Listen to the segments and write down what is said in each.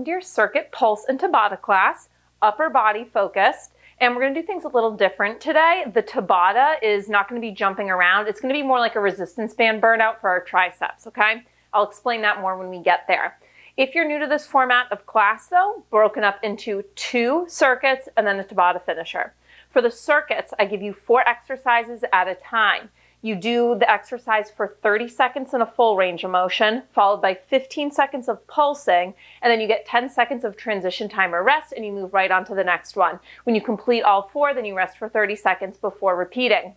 welcome to your circuit, pulse, and Tabata class, upper body focused. And we're going to do things a little different today. The Tabata is not going to be jumping around. It's going to be more like a resistance band burnout for our triceps, okay? I'll explain that more when we get there. If you're new to this format of class though, broken up into 2 circuits and then a Tabata finisher. For the circuits, I give you 4 exercises at a time. You do the exercise for 30 seconds in a full range of motion, followed by 15 seconds of pulsing, and then you get 10 seconds of transition time or rest, and you move right on to the next one. When you complete all 4, then you rest for 30 seconds before repeating.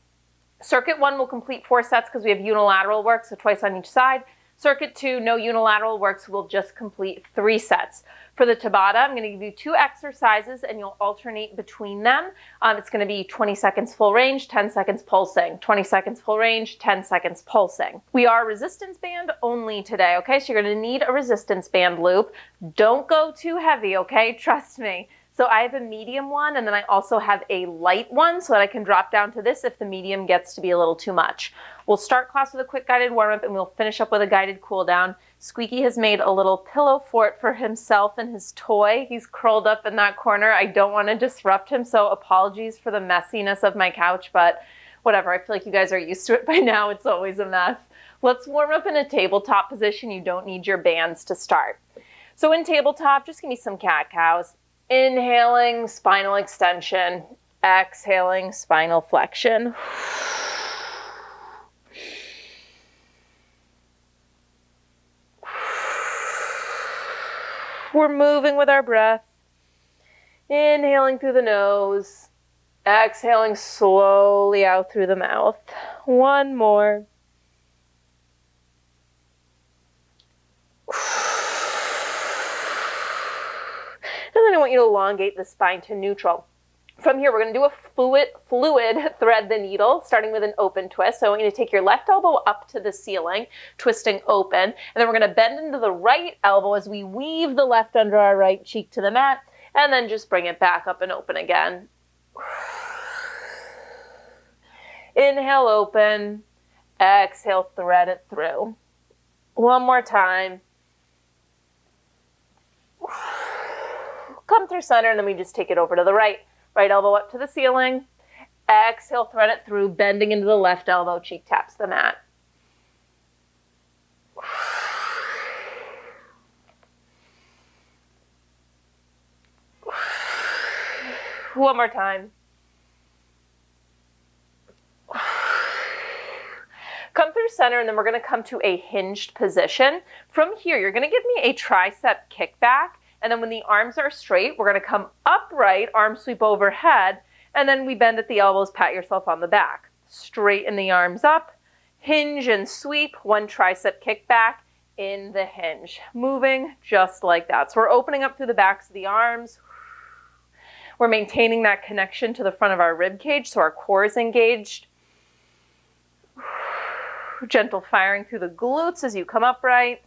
Circuit 1 will complete 4 sets because we have unilateral work, so twice on each side. Circuit 2, no unilateral work, so we'll just complete 3 sets. For the Tabata, I'm going to give you 2 exercises and you'll alternate between them. It's going to be 20 seconds full range, 10 seconds pulsing, 20 seconds full range, 10 seconds pulsing. We are resistance band only today, okay? So you're going to need a resistance band loop. Don't go too heavy, okay? Trust me. So I have a medium one and then I also have a light one so that I can drop down to this if the medium gets to be a little too much. We'll start class with a quick guided warm-up and we'll finish up with a guided cool down. Squeaky has made a little pillow fort for himself and his toy. He's curled up in that corner. I don't want to disrupt him, so apologies for the messiness of my couch, but whatever. I feel like you guys are used to it by now. It's always a mess. Let's warm up in a tabletop position. You don't need your bands to start. So in tabletop, just give me some cat-cows. Inhaling, spinal extension. Exhaling, spinal flexion. We're moving with our breath. Inhaling through the nose. Exhaling slowly out through the mouth. One more. And then I want you to elongate the spine to neutral. From here, we're going to do a fluid thread the needle, starting with an open twist. So I want you to take your left elbow up to the ceiling, twisting open. And then we're going to bend into the right elbow as we weave the left under our right cheek to the mat. And then just bring it back up and open again. Inhale, open. Exhale, thread it through. One more time. Come through center, and then we just take it over to the right. Right elbow up to the ceiling. Exhale, thread it through, bending into the left elbow, cheek taps the mat. One more time. Come through center, and then we're going to come to a hinged position. From here, you're going to give me a tricep kickback. And then when the arms are straight, we're going to come upright, arm sweep overhead, and then we bend at the elbows, pat yourself on the back. Straighten the arms up, hinge and sweep, 1 tricep kick back in the hinge. Moving just like that. So we're opening up through the backs of the arms. We're maintaining that connection to the front of our rib cage so our core is engaged. Gentle firing through the glutes as you come upright.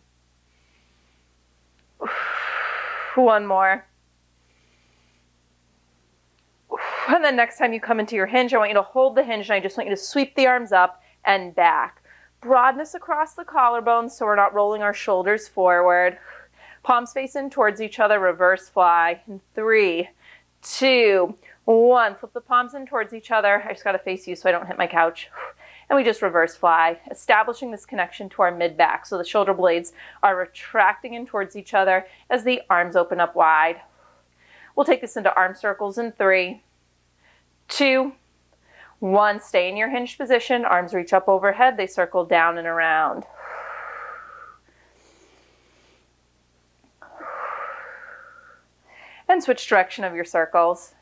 One more. And then next time you come into your hinge, I want you to hold the hinge and I just want you to sweep the arms up and back. Broadness across the collarbones so we're not rolling our shoulders forward. Palms face in towards each other, reverse fly. In 3, 2, 1. Flip the palms in towards each other. I just got to face you so I don't hit my couch. And we just reverse fly, establishing this connection to our mid-back. So the shoulder blades are retracting in towards each other as the arms open up wide. We'll take this into arm circles in 3, 2, 1. Stay in your hinged position. Arms reach up overhead. They circle down and around. And switch direction of your circles.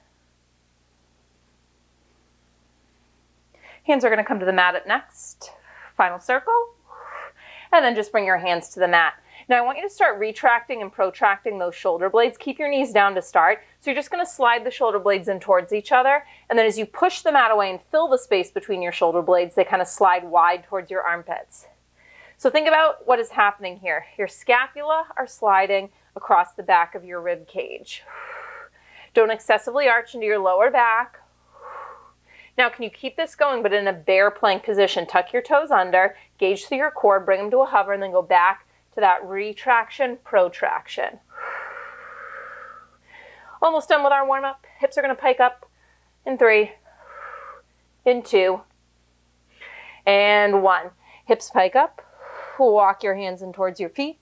Hands are going to come to the mat at next. Final circle. And then just bring your hands to the mat. Now I want you to start retracting and protracting those shoulder blades. Keep your knees down to start. So you're just going to slide the shoulder blades in towards each other. And then as you push the mat away and fill the space between your shoulder blades, they kind of slide wide towards your armpits. So think about what is happening here. Your scapula are sliding across the back of your rib cage. Don't excessively arch into your lower back. Now, can you keep this going, but in a bear plank position? Tuck your toes under, gauge through your core, bring them to a hover, and then go back to that retraction, protraction. Almost done with our warm-up. Hips are going to pike up in 3, in 2, and 1. Hips pike up. Walk your hands in towards your feet.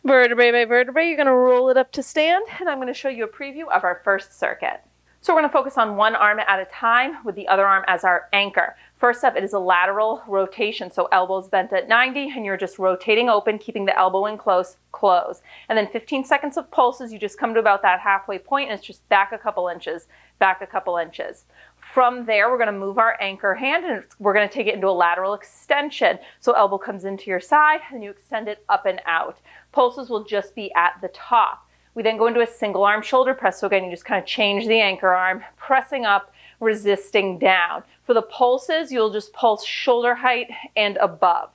Vertebrae by vertebrae, you're going to roll it up to stand, and I'm going to show you a preview of our first circuit. So we're going to focus on one arm at a time with the other arm as our anchor. First up, it is a lateral rotation, so elbows bent at 90, and you're just rotating open, keeping the elbow in close, close. And then 15 seconds of pulses, you just come to about that halfway point, and it's just back a couple inches, back a couple inches. From there, we're going to move our anchor hand, and we're going to take it into a lateral extension. So elbow comes into your side, and you extend it up and out. Pulses will just be at the top. We then go into a single arm shoulder press. So again, you just kind of change the anchor arm, pressing up, resisting down. For the pulses, you'll just pulse shoulder height and above.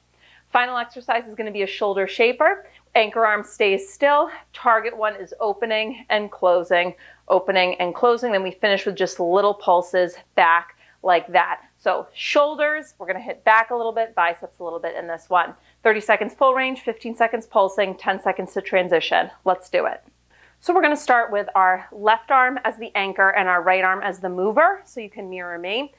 Final exercise is going to be a shoulder shaper. Anchor arm stays still. Target one is opening and closing, opening and closing. Then we finish with just little pulses back like that. So shoulders, we're going to hit back a little bit, biceps a little bit in this one. 30 seconds full range, 15 seconds pulsing, 10 seconds to transition. Let's do it. So we're going to start with our left arm as the anchor and our right arm as the mover, so you can mirror me.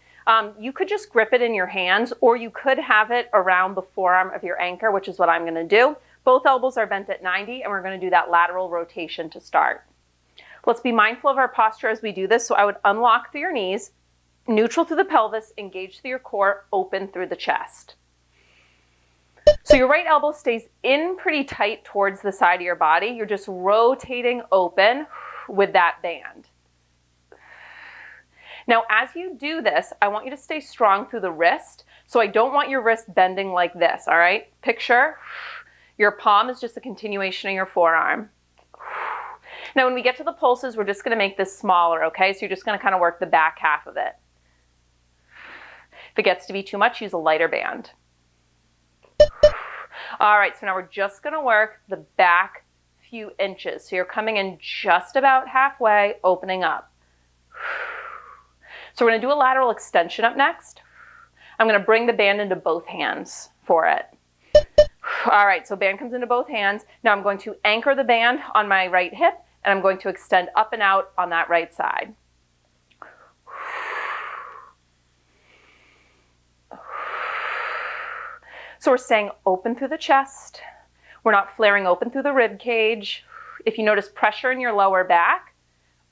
You could just grip it in your hands, or you could have it around the forearm of your anchor, which is what I'm going to do. Both elbows are bent at 90, and we're going to do that lateral rotation to start. Let's be mindful of our posture as we do this. So I would unlock through your knees, neutral through the pelvis, engage through your core, open through the chest. So your right elbow stays in pretty tight towards the side of your body. You're just rotating open with that band. Now, as you do this, I want you to stay strong through the wrist. So I don't want your wrist bending like this, all right? Picture your palm is just a continuation of your forearm. Now, when we get to the pulses, we're just going to make this smaller, okay? So you're just going to kind of work the back half of it. If it gets to be too much, use a lighter band. All right, so now we're just going to work the back few inches. So you're coming in just about halfway, opening up. So we're going to do a lateral extension up next. I'm going to bring the band into both hands for it. All right, so band comes into both hands. Now I'm going to anchor the band on my right hip, and I'm going to extend up and out on that right side. So we're staying open through the chest. We're not flaring open through the rib cage. If you notice pressure in your lower back,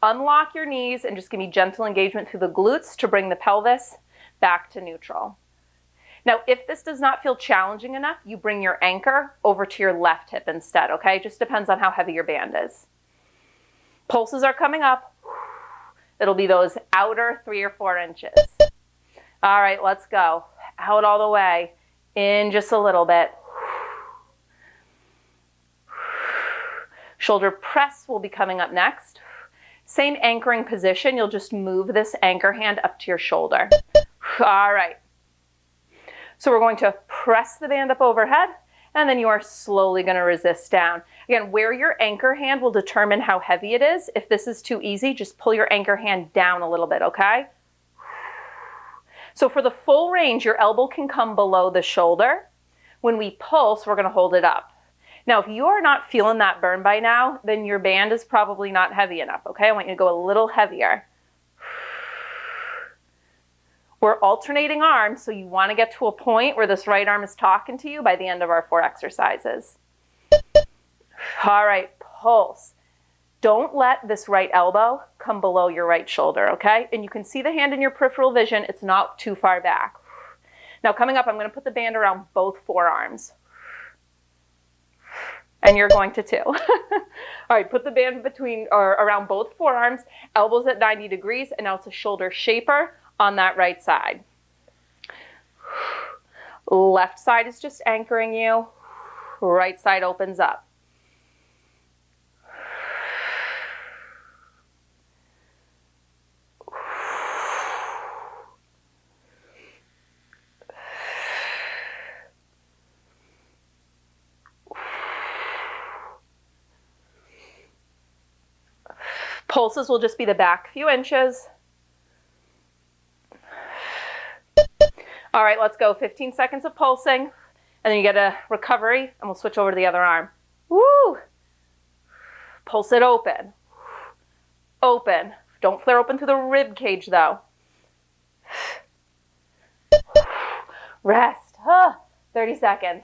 unlock your knees and just give me gentle engagement through the glutes to bring the pelvis back to neutral. Now, if this does not feel challenging enough, you bring your anchor over to your left hip instead, okay? It just depends on how heavy your band is. Pulses are coming up. It'll be those outer 3 or 4 inches. All right, let's go. Out all the way. In just a little bit. Shoulder press will be coming up next. Same anchoring position. You'll just move this anchor hand up to your shoulder. All right. So we're going to press the band up overhead, and then you are slowly going to resist down. Again, where your anchor hand will determine how heavy it is. If this is too easy, just pull your anchor hand down a little bit, okay? So for the full range, your elbow can come below the shoulder. When we pulse, we're going to hold it up. Now, if you are not feeling that burn by now, then your band is probably not heavy enough, okay? I want you to go a little heavier. We're alternating arms, so you want to get to a point where this right arm is talking to you by the end of our 4 exercises. All right, pulse. Don't let this right elbow come below your right shoulder, okay? And you can see the hand in your peripheral vision. It's not too far back. Now coming up, I'm going to put the band around both forearms. And you're going to too. All right, put the band between or around both forearms, elbows at 90 degrees, and now it's a shoulder shaper on that right side. Left side is just anchoring you. Right side opens up. Pulses will just be the back few inches. All right, let's go. 15 seconds of pulsing, and then you get a recovery, and we'll switch over to the other arm. Woo! Pulse it open. open. Don't flare open through the rib cage though. Rest. 30 seconds.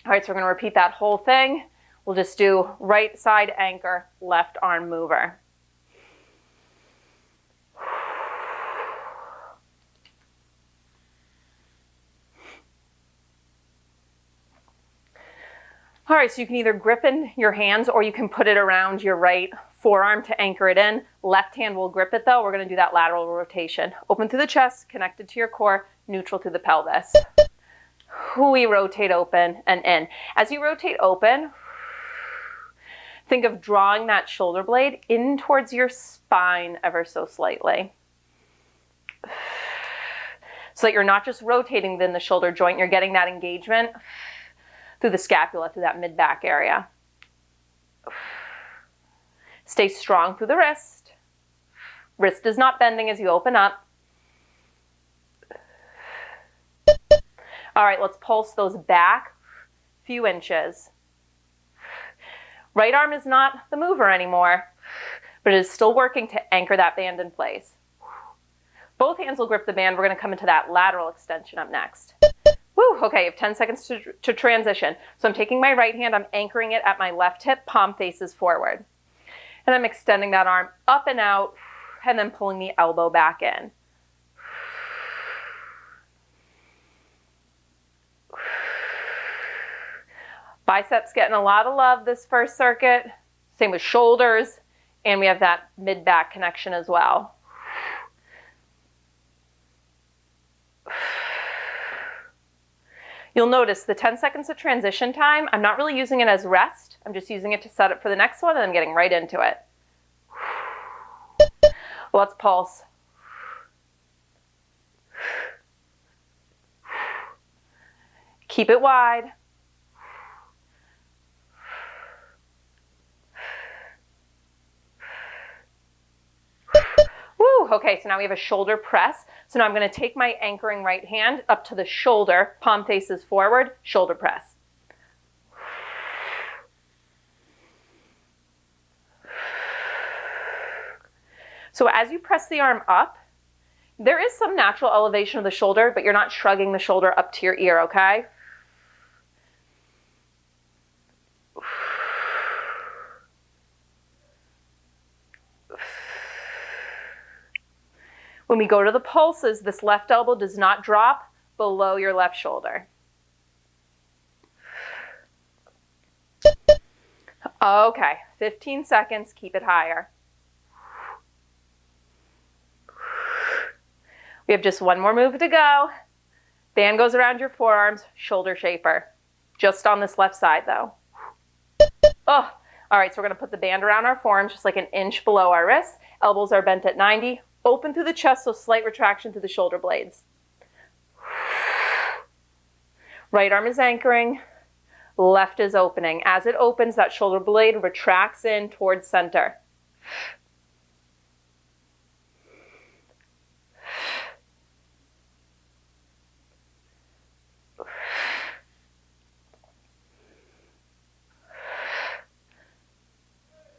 All right, so we're going to repeat that whole thing. We'll just do right side anchor, left arm mover. All right, so you can either grip in your hands or you can put it around your right forearm to anchor it in. Left hand will grip it though. We're going to do that lateral rotation. Open through the chest, connected to your core, neutral through the pelvis. We rotate open and in. As you rotate open, think of drawing that shoulder blade in towards your spine ever so slightly. So that you're not just rotating within the shoulder joint, you're getting that engagement through the scapula, through that mid-back area. Stay strong through the wrist. Wrist is not bending as you open up. All right, let's pulse those back few inches. Right arm is not the mover anymore, but it is still working to anchor that band in place. Both hands will grip the band. We're going to come into that lateral extension up next. Woo, okay, you have 10 seconds to transition. So I'm taking my right hand, I'm anchoring it at my left hip, palm faces forward. And I'm extending that arm up and out, and then pulling the elbow back in. Biceps getting a lot of love this first circuit. Same with shoulders, and we have that mid-back connection as well. You'll notice the 10 seconds of transition time, I'm not really using it as rest. I'm just using it to set up for the next one, and I'm getting right into it. Let's pulse. Keep it wide. Woo, okay, so now we have a shoulder press. So now I'm going to take my anchoring right hand up to the shoulder, palm faces forward, shoulder press. So as you press the arm up, there is some natural elevation of the shoulder, but you're not shrugging the shoulder up to your ear, okay? When we go to the pulses, this left elbow does not drop below your left shoulder. Okay, 15 seconds, keep it higher. We have just one more move to go. Band goes around your forearms, shoulder shaper. Just on this left side though. Oh, all right, so we're gonna put the band around our forearms just like an inch below our wrists. Elbows are bent at 90. Open through the chest, so slight retraction through the shoulder blades. Right arm is anchoring, left is opening. As it opens, that shoulder blade retracts in towards center.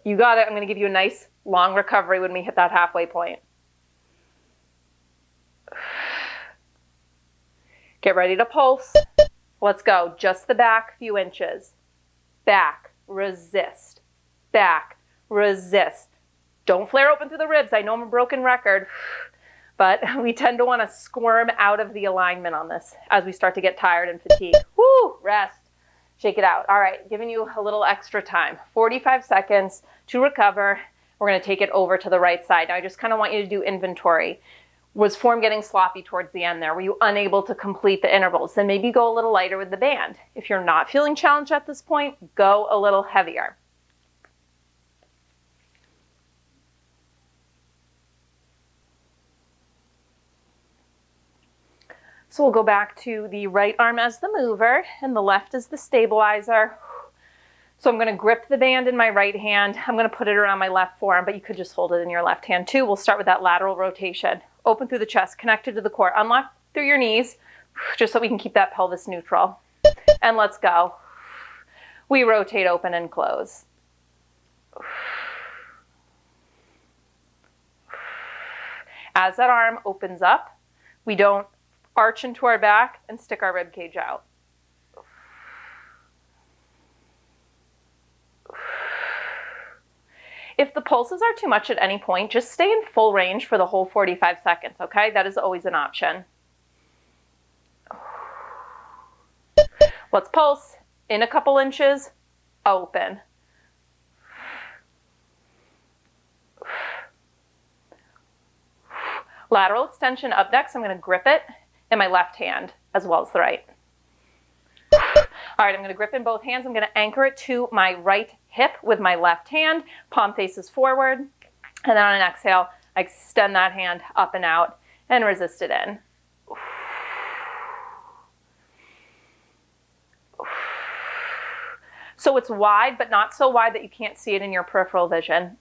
You got it. I'm going to give you a nice long recovery when we hit that halfway point. Get ready to pulse. Let's go. Just the back few inches. Back, resist. Back, resist. Don't flare open through the ribs. I know I'm a broken record, but we tend to want to squirm out of the alignment on this as we start to get tired and fatigued. Woo, rest. Shake it out. All right, giving you a little extra time. 45 seconds to recover. We're going to take it over to the right side. Now I just kind of want you to do inventory. Was form getting sloppy towards the end there? Were you unable to complete the intervals? Then maybe go a little lighter with the band. If you're not feeling challenged at this point, go a little heavier. So we'll go back to the right arm as the mover and the left as the stabilizer. So I'm going to grip the band in my right hand. I'm going to put it around my left forearm, but you could just hold it in your left hand too. We'll start with that lateral rotation. Open through the chest, connected to the core. Unlock through your knees, just so we can keep that pelvis neutral. And let's go. We rotate open and close. as that arm opens up, we don't arch into our back and stick our rib cage out. If the pulses are too much at any point, just stay in full range for the whole 45 seconds, okay? That is always an option. Let's pulse in a couple inches, open. Lateral extension up next. I'm going to grip it in my left hand as well as the right. All right, I'm going to grip in both hands. I'm going to anchor it to my right hip with my left hand. Palm faces forward. And then on an exhale, I extend that hand up and out and resist it in. So it's wide, but not so wide that you can't see it in your peripheral vision.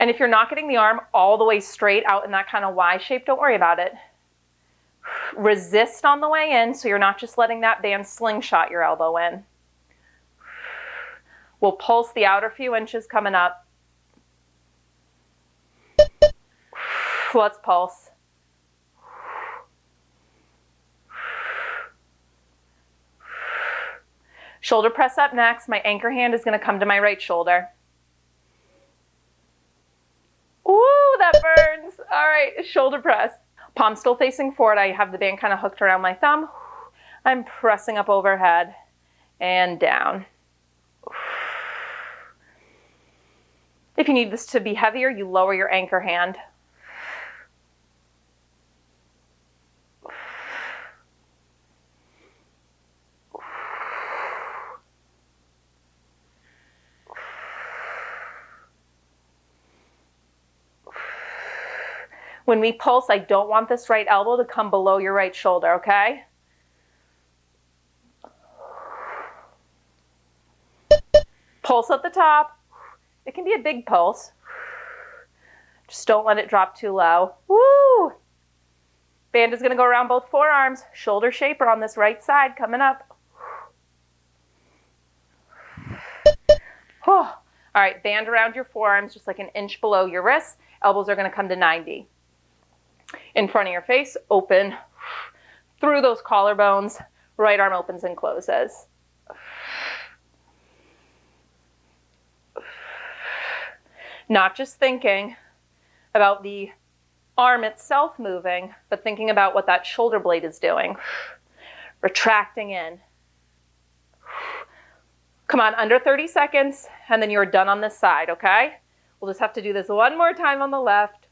And if you're not getting the arm all the way straight out in that kind of Y shape, don't worry about it. Resist on the way in so you're not just letting that band slingshot your elbow in. We'll pulse the outer few inches coming up. Let's pulse. Shoulder press up next. My anchor hand is going to come to my right shoulder. Ooh, that burns. All right, shoulder press. Palm still facing forward. I have the band kind of hooked around my thumb. I'm pressing up overhead and down. If you need this to be heavier, you lower your anchor hand. When we pulse, I don't want this right elbow to come below your right shoulder, okay? Pulse at the top. It can be a big pulse. Just don't let it drop too low. Woo! Band is going to go around both forearms. Shoulder shaper on this right side coming up. All right, band around your forearms just like an inch below your wrists. Elbows are going to come to 90. In front of your face, open through those collarbones. Right arm opens and closes. Not just thinking about the arm itself moving, but thinking about what that shoulder blade is doing. Retracting in. Come on, under 30 seconds, and then you're done on this side, okay? We'll just have to do this one more time on the left.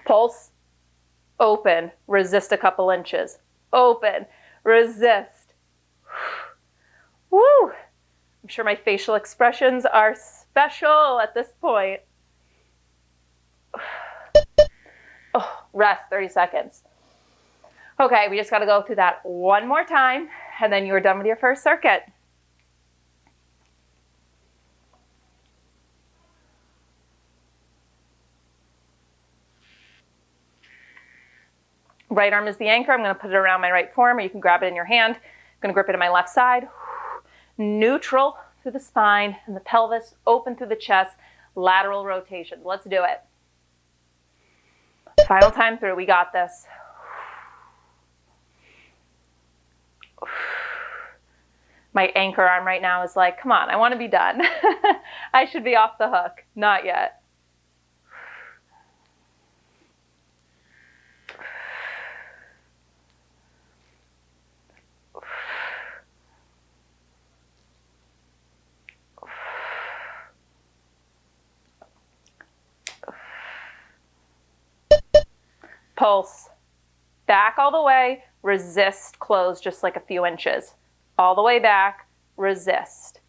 Pulse, open, resist a couple inches. Open, resist. Woo! I'm sure my facial expressions are special at this point. Oh, rest, 30 seconds. Okay, we just got to go through that one more time, and then you're done with your first circuit. Right arm is the anchor. I'm going to put it around my right forearm, or you can grab it in your hand. I'm going to grip it in my left side. Neutral through the spine and the pelvis, open through the chest, lateral rotation. Let's do it. Final time through. We got this. My anchor arm right now is like, come on, I want to be done. I should be off the hook. Not yet. Pulse. Back all the way, resist, close just like a few inches. All the way back, resist.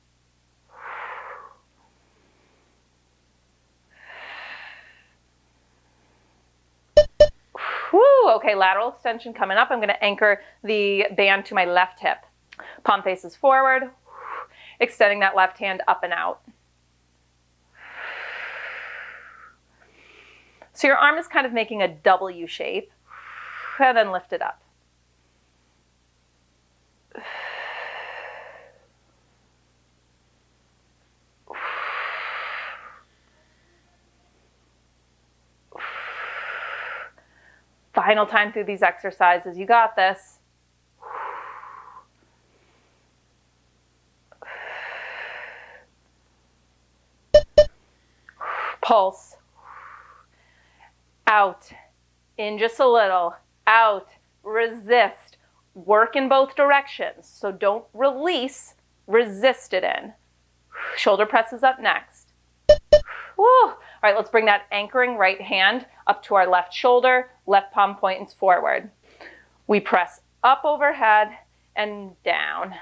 Woo, okay, lateral extension coming up. I'm going to anchor the band to my left hip. Palm faces forward, extending that left hand up and out. So your arm is kind of making a W shape, and then lift it up. Final time through these exercises. You got this. Pulse. Out. In just a little. Out. Resist. Work in both directions. So don't release. Resist it in. Shoulder presses up next. Woo. All right, let's bring that anchoring right hand up to our left shoulder. Left palm points forward. We press up overhead and down.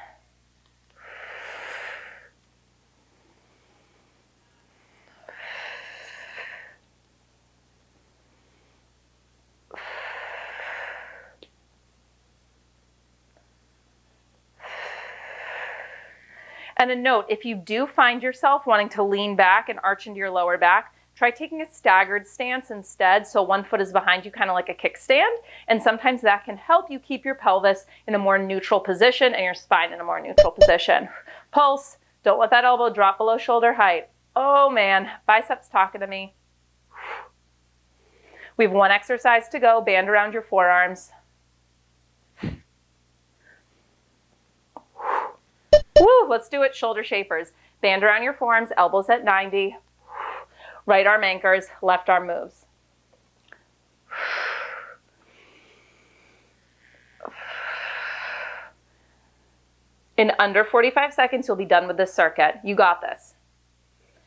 And a note, if you do find yourself wanting to lean back and arch into your lower back, try taking a staggered stance instead, so one foot is behind you, kind of like a kickstand, and sometimes that can help you keep your pelvis in a more neutral position and your spine in a more neutral position. Pulse, don't let that elbow drop below shoulder height. Oh man, biceps talking to me. We have one exercise to go, band around your forearms. Woo, let's do it, shoulder shapers. Band around your forearms, elbows at 90. Right arm anchors, left arm moves. In under 45 seconds, you'll be done with this circuit. You got this.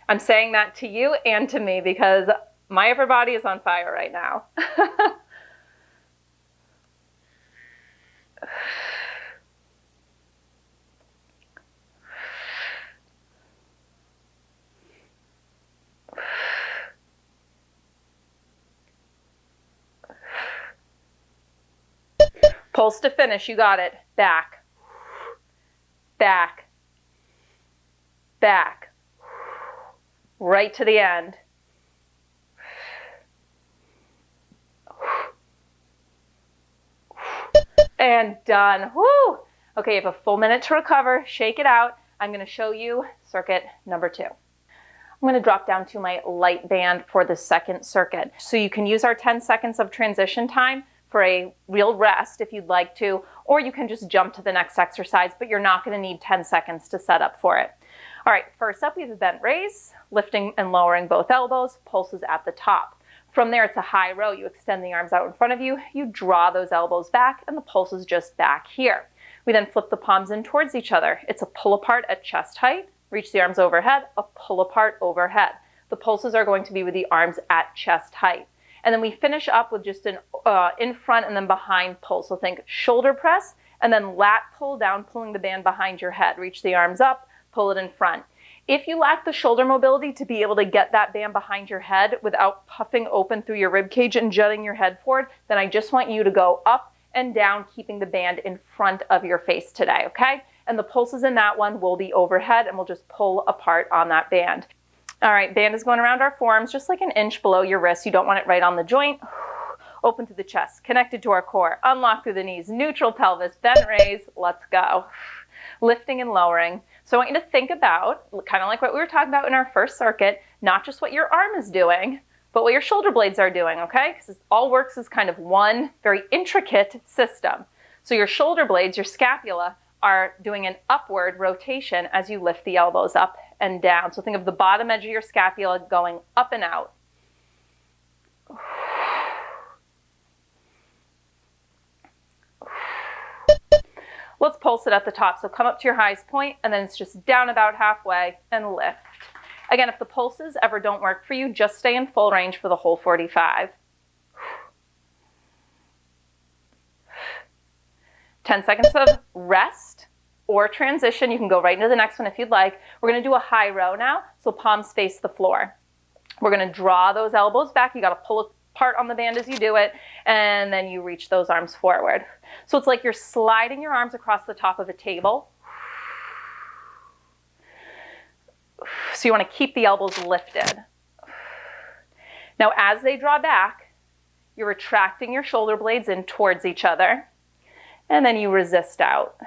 I'm saying that to you and to me because my upper body is on fire right now. Pulse to finish, you got it. Back, back, back, right to the end. And done. Woo! Okay, you have a full minute to recover. Shake it out. I'm going to show you circuit number 2. I'm going to drop down to my light band for the second circuit. So you can use our 10 seconds of transition time for a real rest if you'd like to, or you can just jump to the next exercise, but you're not going to need 10 seconds to set up for it. All right, first up we have a bent raise, lifting and lowering both elbows, pulses at the top. From there, it's a high row. You extend the arms out in front of you, you draw those elbows back, and the pulse is just back here. We then flip the palms in towards each other. It's a pull apart at chest height, reach the arms overhead, a pull apart overhead. The pulses are going to be with the arms at chest height. And then we finish up with just an in front and then behind pull. So think shoulder press and then lat pull down, pulling the band behind your head. Reach the arms up, pull it in front. If you lack the shoulder mobility to be able to get that band behind your head without puffing open through your rib cage and jutting your head forward, then I just want you to go up and down, keeping the band in front of your face today, okay? And the pulses in that one will be overhead and we'll just pull apart on that band. All right, band is going around our forearms, just like an inch below your wrist. You don't want it right on the joint. Open to the chest, connected to our core, unlock through the knees, neutral pelvis, bent raise, let's go. Lifting and lowering. So I want you to think about, kind of like what we were talking about in our first circuit, not just what your arm is doing, but what your shoulder blades are doing, okay? Because this all works as kind of one very intricate system. So your shoulder blades, your scapula, are doing an upward rotation as you lift the elbows up and down. So think of the bottom edge of your scapula going up and out. Let's pulse it at the top. So come up to your highest point and then it's just down about halfway and lift. Again, if the pulses ever don't work for you, just stay in full range for the whole 45. 10 seconds of rest or transition. You can go right into the next one if you'd like. We're going to do a high row now, so palms face the floor. We're going to draw those elbows back. You got to pull apart on the band as you do it, and then you reach those arms forward. So it's like you're sliding your arms across the top of a table. So you want to keep the elbows lifted. Now as they draw back, you're retracting your shoulder blades in towards each other, and then you resist out.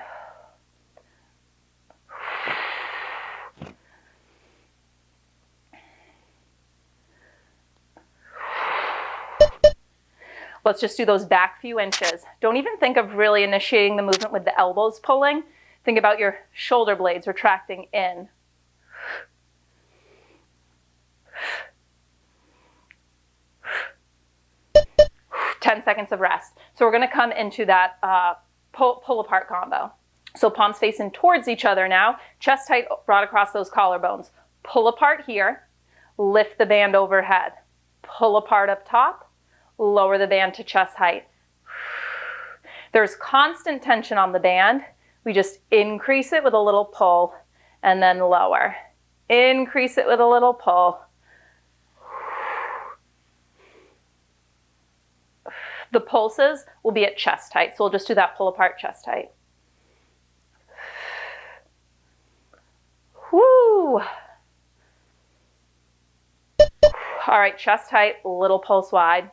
Let's just do those back few inches. Don't even think of really initiating the movement with the elbows pulling. Think about your shoulder blades retracting in. Ten seconds of rest. So we're going to come into that pull apart combo. So palms facing towards each other now, chest tight, brought across those collarbones. Pull apart here, lift the band overhead. Pull apart up top, lower the band to chest height. There's constant tension on the band. We just increase it with a little pull and then lower. Increase it with a little pull. The pulses will be at chest height, so we'll just do that pull apart chest height. Woo! All right, chest height, little pulse wide.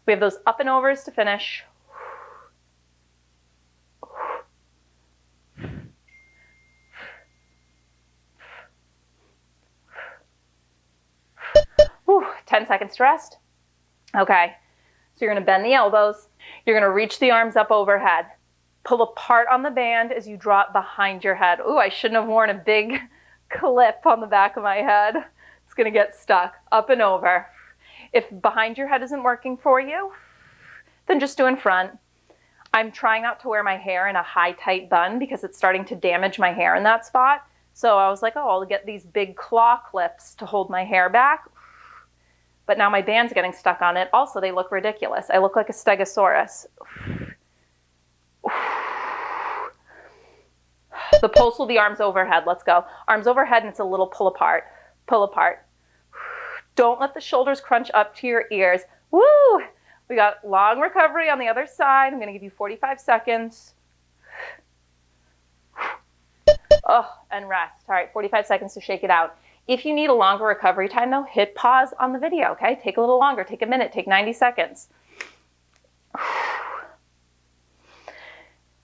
We have those up and overs to finish. Whew, 10 seconds to rest. Okay, so you're going to bend the elbows. You're going to reach the arms up overhead. Pull apart on the band as you drop behind your head. Ooh, I shouldn't have worn a big clip on the back of my head. It's going to get stuck. Up and over. If behind your head isn't working for you, then just do in front. I'm trying not to wear my hair in a high, tight bun because it's starting to damage my hair in that spot. So I was like, oh, I'll get these big claw clips to hold my hair back. But now my band's getting stuck on it. Also, they look ridiculous. I look like a stegosaurus. The pulse will be arms overhead. Let's go. Arms overhead, and it's a little pull apart. Pull apart. Don't let the shoulders crunch up to your ears. Woo! We got long recovery on the other side. I'm going to give you 45 seconds. Oh, and rest. All right, 45 seconds to shake it out. If you need a longer recovery time, though, hit pause on the video, okay? Take a little longer. Take a minute. Take 90 seconds. And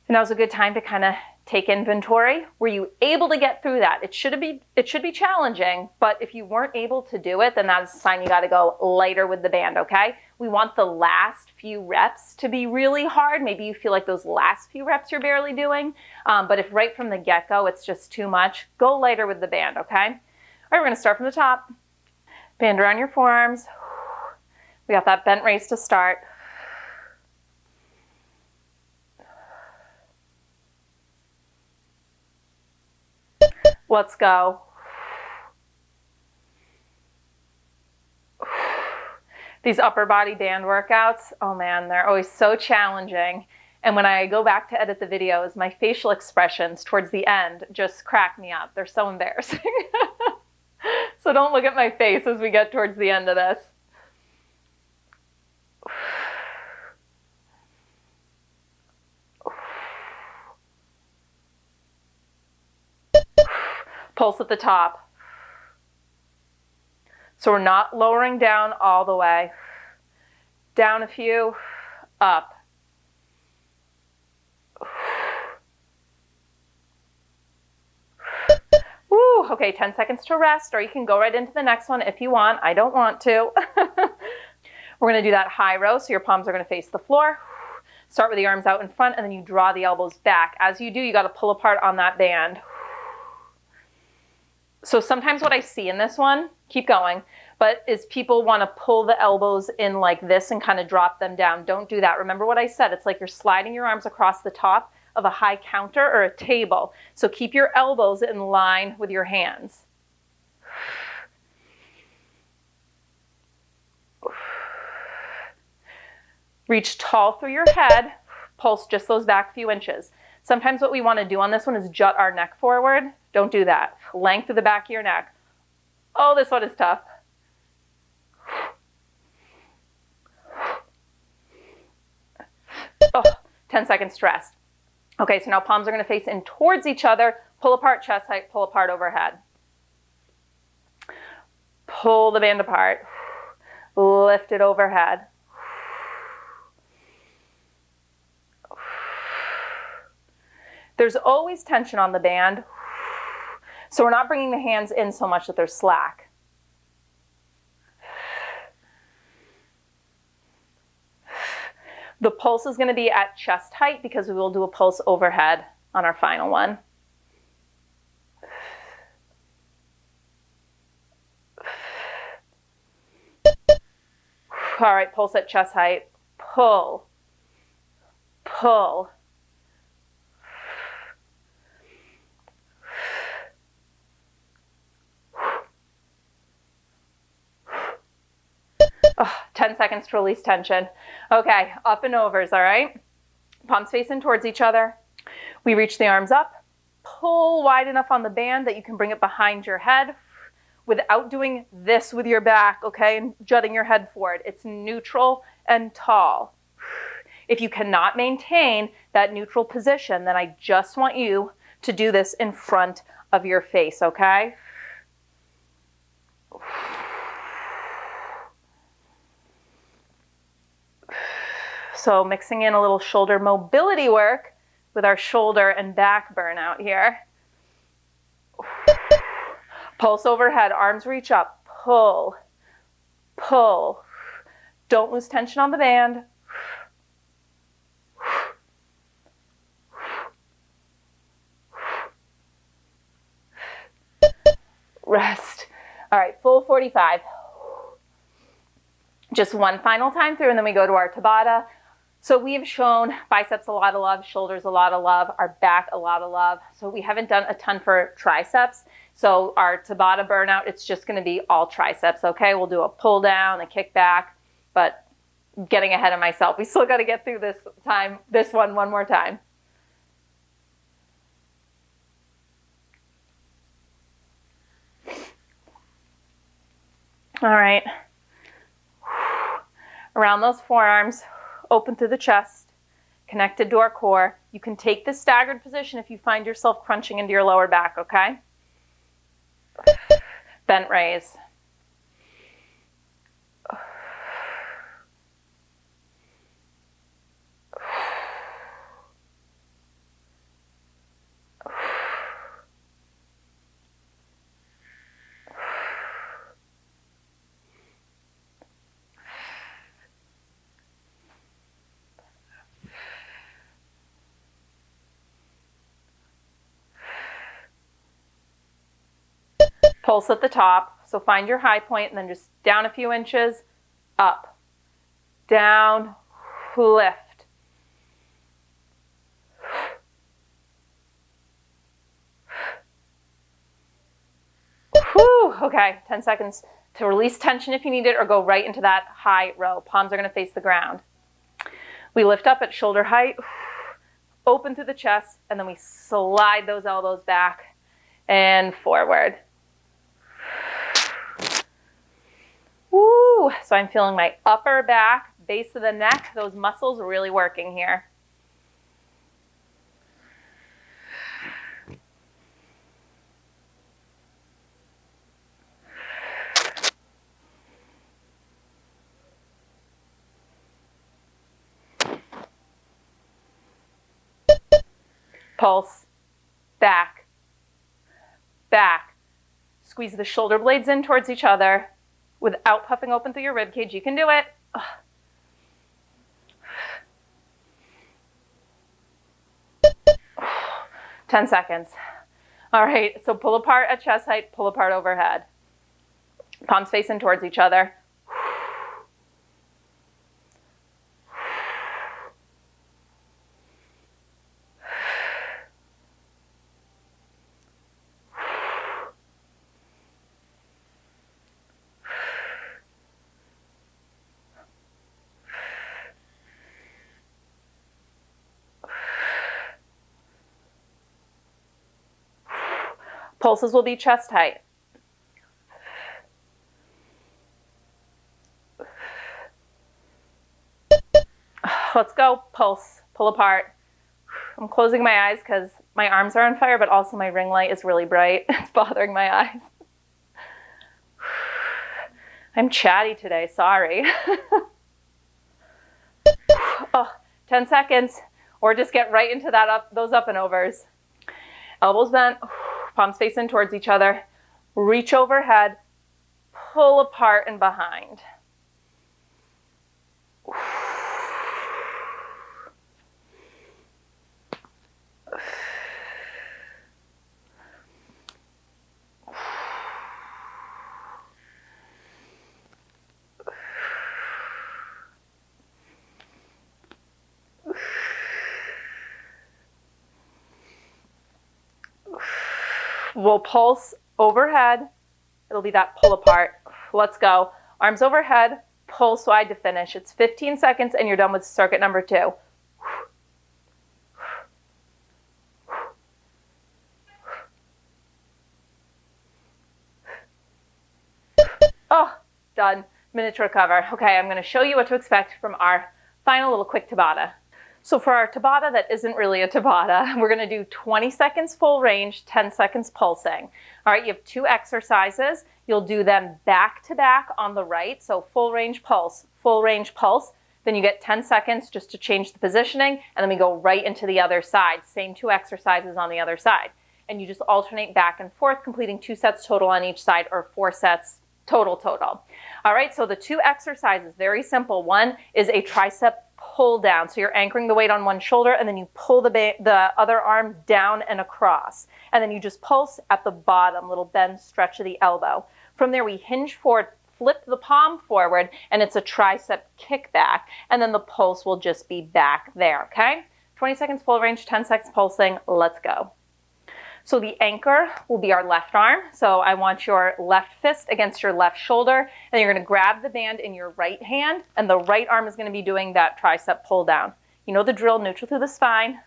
now's a good time to kind of take inventory. Were you able to get through that? It should be challenging, but if you weren't able to do it, then that's a sign you got to go lighter with the band, okay? We want the last few reps to be really hard. Maybe you feel like those last few reps you're barely doing, but if right from the get-go it's just too much, go lighter with the band, okay? All right, we're going to start from the top. Band around your forearms. We got that bent raise to start. Let's go. These upper body band workouts, oh man, they're always so challenging. And when I go back to edit the videos, my facial expressions towards the end just crack me up. They're so embarrassing. So don't look at my face as we get towards the end of this. Pulse at the top. So we're not lowering down all the way. Down a few, up. Woo, okay, 10 seconds to rest, or you can go right into the next one if you want. I don't want to. We're going to do that high row, so your palms are going to face the floor. Start with the arms out in front, and then you draw the elbows back. As you do, you got to pull apart on that band. So sometimes what I see in this one, keep going, but is people want to pull the elbows in like this and kind of drop them down. Don't do that. Remember what I said. It's like you're sliding your arms across the top of a high counter or a table. So keep your elbows in line with your hands. Reach tall through your head. Pulse just those back few inches. Sometimes what we want to do on this one is jut our neck forward. Don't do that. Length of the back of your neck. Oh, this one is tough. Oh, 10 seconds to rest. Okay, so now palms are going to face in towards each other. Pull apart chest height, pull apart overhead. Pull the band apart. Lift it overhead. There's always tension on the band, so we're not bringing the hands in so much that they're slack. The pulse is going to be at chest height because we will do a pulse overhead on our final one. All right, pulse at chest height. Pull, pull. Oh, 10 seconds to release tension. Okay, up and overs, all right? Palms facing towards each other. We reach the arms up, pull wide enough on the band that you can bring it behind your head without doing this with your back, okay, and jutting your head forward. It's neutral and tall. If you cannot maintain that neutral position, then I just want you to do this in front of your face, okay? So mixing in a little shoulder mobility work with our shoulder and back burnout here. Pulse overhead, arms reach up, pull, pull. Don't lose tension on the band. Rest. All right, full 45. Just one final time through, and then we go to our Tabata. So we've shown biceps a lot of love, shoulders a lot of love, our back a lot of love. So we haven't done a ton for triceps. So our Tabata burnout, it's just going to be all triceps, okay? We'll do a pull down, a kick back, but getting ahead of myself. We still got to get through this one more time. All right. Around those forearms, open through the chest, connected to our core. You can take this staggered position if you find yourself crunching into your lower back, okay? Bent raise. Pulse at the top. So find your high point and then just down a few inches, up, down, lift. Whew, okay, 10 seconds to release tension if you need it or go right into that high row. Palms are going to face the ground. We lift up at shoulder height, open through the chest, and then we slide those elbows back and forward. Woo! So I'm feeling my upper back, base of the neck, those muscles are really working here. Pulse, back, back. Squeeze the shoulder blades in towards each other without puffing open through your rib cage. You can do it. 10 seconds. All right, so pull apart at chest height, pull apart overhead. Palms facing towards each other. Pulses will be chest height. Let's go. Pulse. Pull apart. I'm closing my eyes because my arms are on fire, but also my ring light is really bright. It's bothering my eyes. I'm chatty today. Sorry. 10 seconds. Or just get right into those up and overs. Elbows bent. Palms facing towards each other. Reach overhead. Pull apart and behind. We'll pulse overhead. It'll be that pull apart. Let's go. Arms overhead, pulse wide to finish. It's 15 seconds and you're done with circuit number 2. Oh, done. Minute to recover. Okay, I'm going to show you what to expect from our final little quick Tabata. So for our Tabata that isn't really a Tabata, we're going to do 20 seconds full range, 10 seconds pulsing. All right, you have 2 exercises. You'll do them back to back on the right. So full range pulse, full range pulse. Then you get 10 seconds just to change the positioning, and then we go right into the other side. Same 2 exercises on the other side. And you just alternate back and forth, completing 2 sets total on each side, or 4 sets total. All right, so the 2 exercises, very simple. One is a tricep pull down. So you're anchoring the weight on one shoulder and then you pull the other arm down and across. And then you just pulse at the bottom, little bend, stretch of the elbow. From there we hinge forward, flip the palm forward, and it's a tricep kickback. And then the pulse will just be back there, okay? 20 seconds full range, 10 seconds pulsing. Let's go. So the anchor will be our left arm. So I want your left fist against your left shoulder, and you're going to grab the band in your right hand, and the right arm is going to be doing that tricep pull down. You know the drill, neutral through the spine.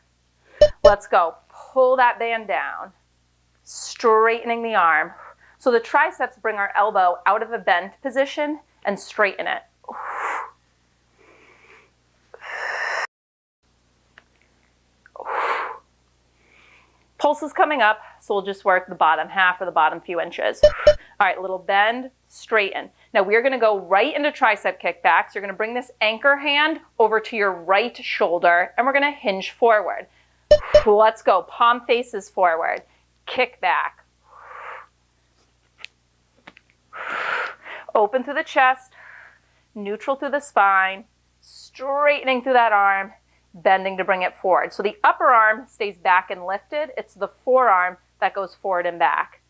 Let's go. Pull that band down, straightening the arm. So the triceps bring our elbow out of a bent position and straighten it. Pulse is coming up, so we'll just work the bottom half or the bottom few inches. All right, little bend, straighten. Now we're going to go right into tricep kickbacks. You're going to bring this anchor hand over to your right shoulder, and we're going to hinge forward. Let's go. Palm faces forward. Kick back. Open through the chest, neutral through the spine, straightening through that arm, bending to bring it forward. So the upper arm stays back and lifted. It's the forearm that goes forward and back.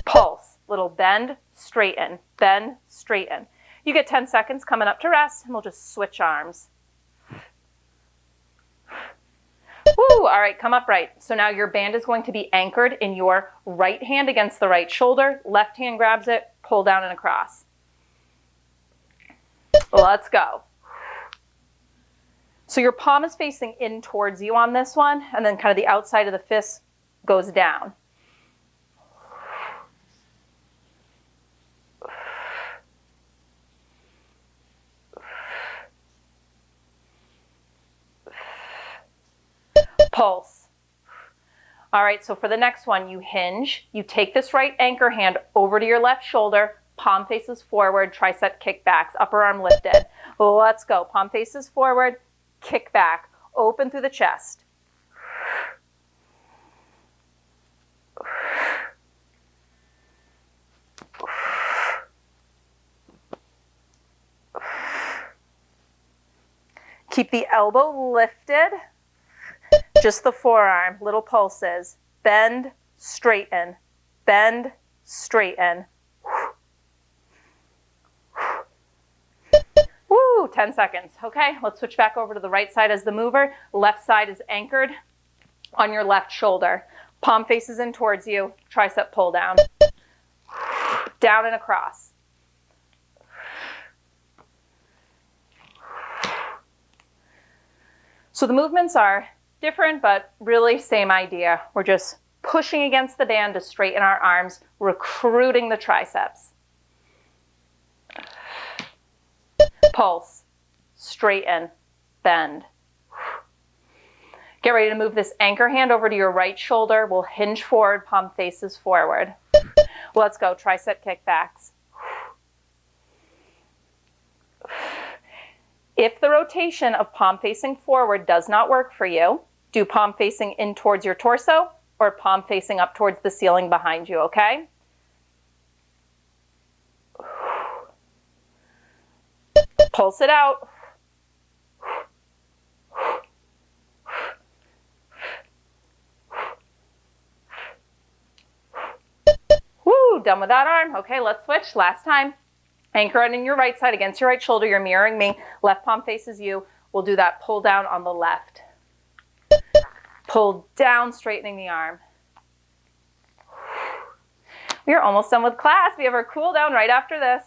Pulse, little bend, straighten, bend, straighten. You get 10 seconds coming up to rest, and we'll just switch arms. Woo, all right, come upright. So now your band is going to be anchored in your right hand against the right shoulder. Left hand grabs it, pull down and across. Let's go. So your palm is facing in towards you on this one, and then kind of the outside of the fist goes down. Pulse. All right, so for the next one, you hinge. You take this right anchor hand over to your left shoulder, palm faces forward, tricep kickbacks, upper arm lifted. Let's go. Palm faces forward, kick back, open through the chest. Keep the elbow lifted, just the forearm, little pulses. Bend, straighten, bend, straighten. Woo, 10 seconds. Okay, let's switch back over to the right side as the mover. Left side is anchored on your left shoulder. Palm faces in towards you, tricep pull down. Down and across. So the movements are different, but really same idea. We're just pushing against the band to straighten our arms, recruiting the triceps. Pulse, straighten, bend. Get ready to move this anchor hand over to your right shoulder. We'll hinge forward, palm faces forward. Let's go, tricep kickbacks. If the rotation of palm facing forward does not work for you, do palm facing in towards your torso or palm facing up towards the ceiling behind you, okay? Pulse it out. Woo, done with that arm. Okay, let's switch. Last time. Anchor it in your right side against your right shoulder. You're mirroring me. Left palm faces you. We'll do that pull down on the left. Pull down, straightening the arm. We are almost done with class. We have our cool down right after this.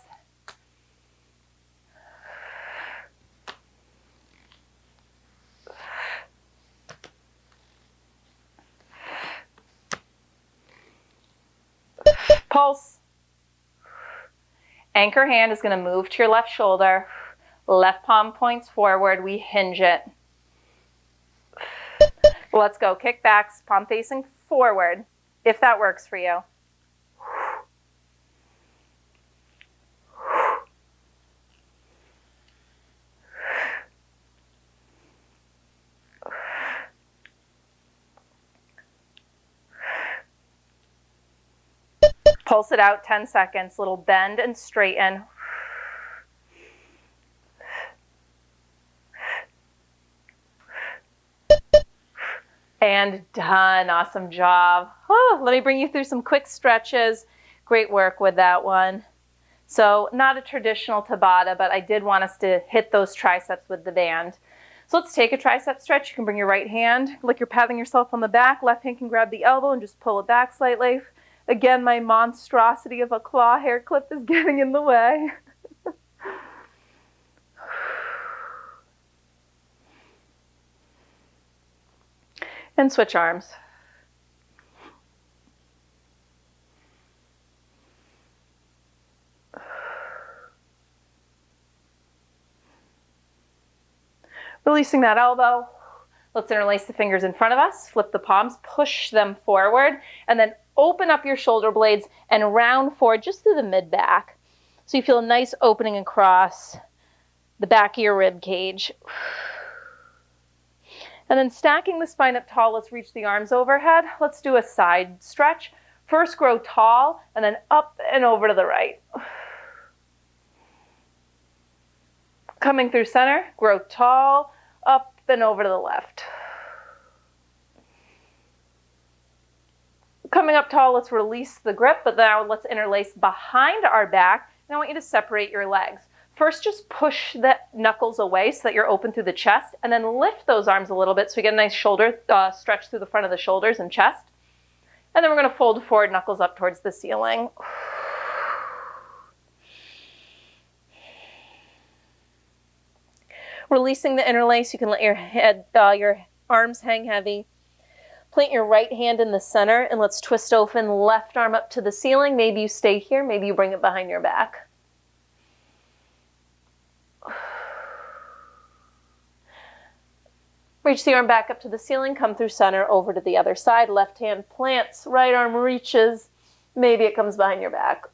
Pulse. Anchor hand is going to move to your left shoulder. Left palm points forward. We hinge it. Let's go. Kickbacks, palm facing forward, if that works for you. Pulse it out 10 seconds. Little bend and straighten. And done. Awesome job. Oh, let me bring you through some quick stretches. Great work with that one. So not a traditional Tabata, but I did want us to hit those triceps with the band. So let's take a tricep stretch. You can bring your right hand, like you're patting yourself on the back. Left hand can grab the elbow and just pull it back slightly. Again, my monstrosity of a claw hair clip is getting in the way. And switch arms. Releasing that elbow. Let's interlace the fingers in front of us, flip the palms, push them forward, and then open up your shoulder blades and round forward just through the mid-back. So you feel a nice opening across the back of your rib cage. And then stacking the spine up tall, let's reach the arms overhead. Let's do a side stretch. First grow tall, and then up and over to the right. Coming through center, grow tall, up and over to the left. Coming up tall, let's release the grip, but now let's interlace behind our back. And I want you to separate your legs. First, just push the knuckles away so that you're open through the chest, and then lift those arms a little bit so we get a nice shoulder stretch through the front of the shoulders and chest. And then we're going to fold forward, knuckles up towards the ceiling. Releasing the interlace, you can let your arms hang heavy. Plant your right hand in the center, and let's twist open left arm up to the ceiling. Maybe you stay here, maybe you bring it behind your back. Reach the arm back up to the ceiling, come through center, over to the other side. Left hand plants, right arm reaches. Maybe it comes behind your back.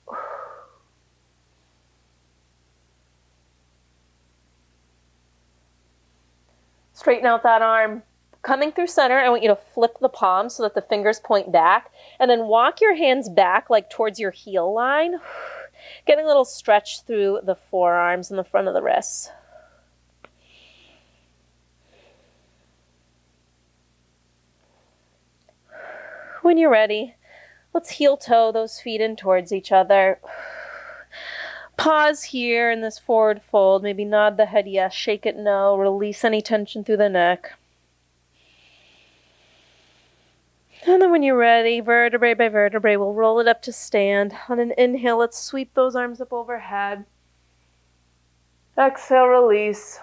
Straighten out that arm. Coming through center, I want you to flip the palms so that the fingers point back, and then walk your hands back like towards your heel line. Getting a little stretch through the forearms and the front of the wrists. When you're ready, let's heel toe those feet in towards each other. Pause here in this forward fold. Maybe nod the head yes, shake it no, release any tension through the neck. And then when you're ready, vertebrae by vertebrae, we'll roll it up to stand. On an inhale, let's sweep those arms up overhead. Exhale, release.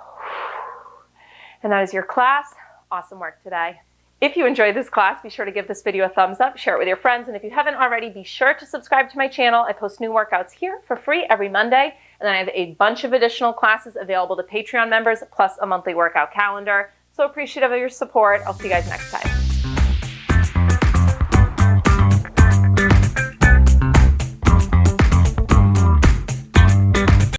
And that is your class. Awesome work today. If you enjoyed this class, be sure to give this video a thumbs up, share it with your friends, and if you haven't already, be sure to subscribe to my channel. I post new workouts here for free every Monday, and then I have a bunch of additional classes available to Patreon members, plus a monthly workout calendar. So appreciative of your support. I'll see you guys next time.